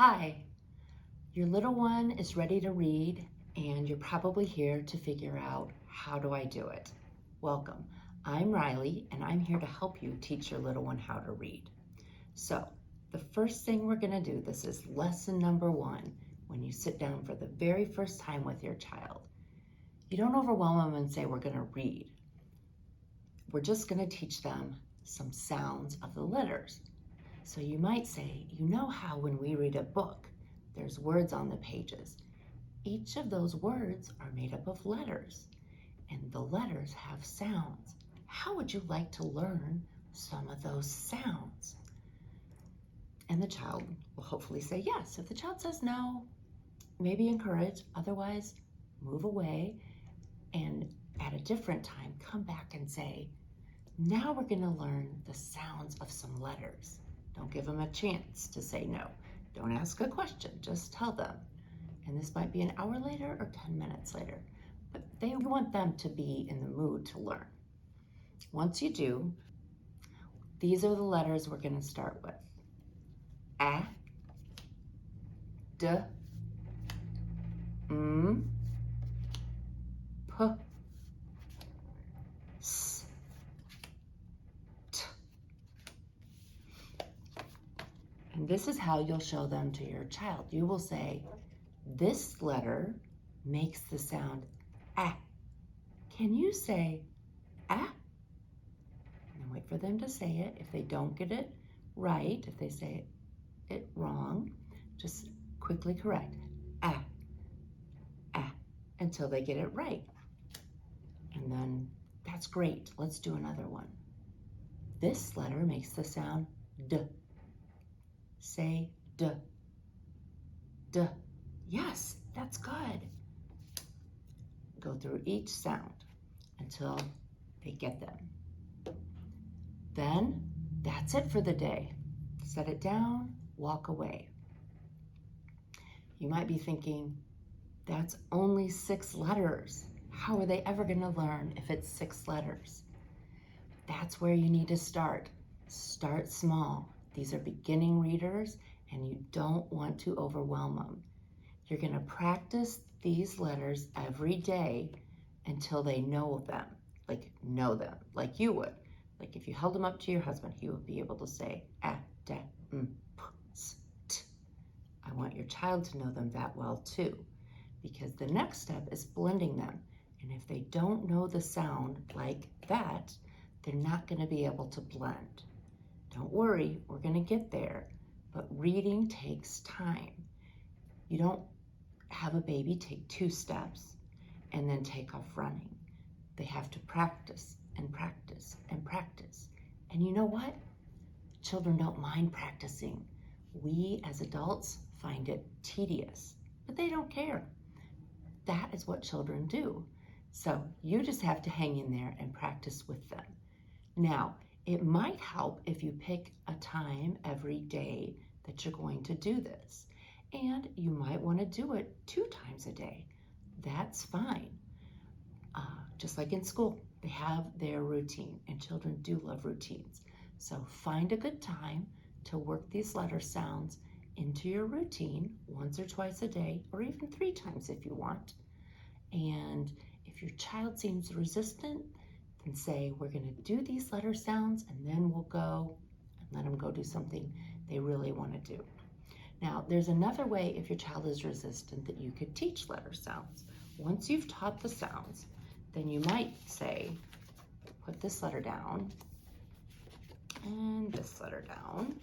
Hi, your little one is ready to read and you're probably here to figure out how do I do it. Welcome, I'm Riley and I'm here to help you teach your little one how to read. So the first thing we're going to do, this is lesson number 1 when you sit down for the very first time with your child. You don't overwhelm them and say we're going to read. We're just going to teach them some sounds of the letters. So you might say, you know how when we read a book, there's words on the pages. Each of those words are made up of letters, and the letters have sounds. How would you like to learn some of those sounds? And the child will hopefully say yes. If the child says no, maybe encourage, otherwise move away, and at a different time, come back and say, now we're going to learn the sounds of some letters. Don't give them a chance to say no. Don't ask a question, just tell them. And this might be an hour later or 10 minutes later, but they want them to be in the mood to learn. Once you do, these are the letters we're going to start with. A, D, M, P, S, T. And this is how you'll show them to your child. You will say, this letter makes the sound A. Can you say A? And then wait for them to say it. If they don't get it right, if they say it wrong, just quickly correct. A, A, until they get it right. And then that's great. Let's do another one. This letter makes the sound D. Say D. D. Yes, that's good. Go through each sound until they get them. Then that's it for the day. Set it down, walk away. You might be thinking, that's only 6 letters. How are they ever going to learn if it's 6 letters? That's where you need to start. Start small. These are beginning readers and you don't want to overwhelm them. You're going to practice these letters every day until they know them, like you would. Like if you held them up to your husband, he would be able to say, A, D, M, P, S, T. I want your child to know them that well too, because the next step is blending them. And if they don't know the sound like that, they're not going to be able to blend. Don't worry, we're going to get there, but reading takes time. You don't have a baby take 2 steps and then take off running. They have to practice and practice and practice. And you know what? Children don't mind practicing. We as adults find it tedious, but they don't care. That is what children do. So you just have to hang in there and practice with them. Now, it might help if you pick a time every day that you're going to do this. And you might want to do it 2 times a day. That's fine. Just like in school, they have their routine, and children do love routines. So find a good time to work these letter sounds into your routine once or twice a day, or even 3 times if you want. And if your child seems resistant, then say, we're going to do these letter sounds, and then we'll go and let them go do something they really want to do. Now, there's another way if your child is resistant that you could teach letter sounds. Once you've taught the sounds, then you might say, put this letter down, and this letter down,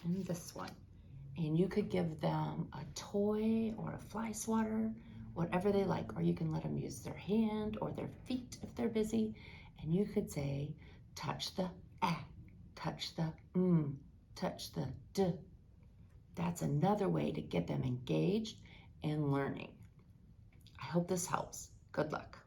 and this one. And you could give them a toy or a fly swatter, whatever they like, or you can let them use their hand or their feet if they're busy. And you could say, touch the A, touch the M, touch the D. That's another way to get them engaged and learning. I hope this helps. Good luck.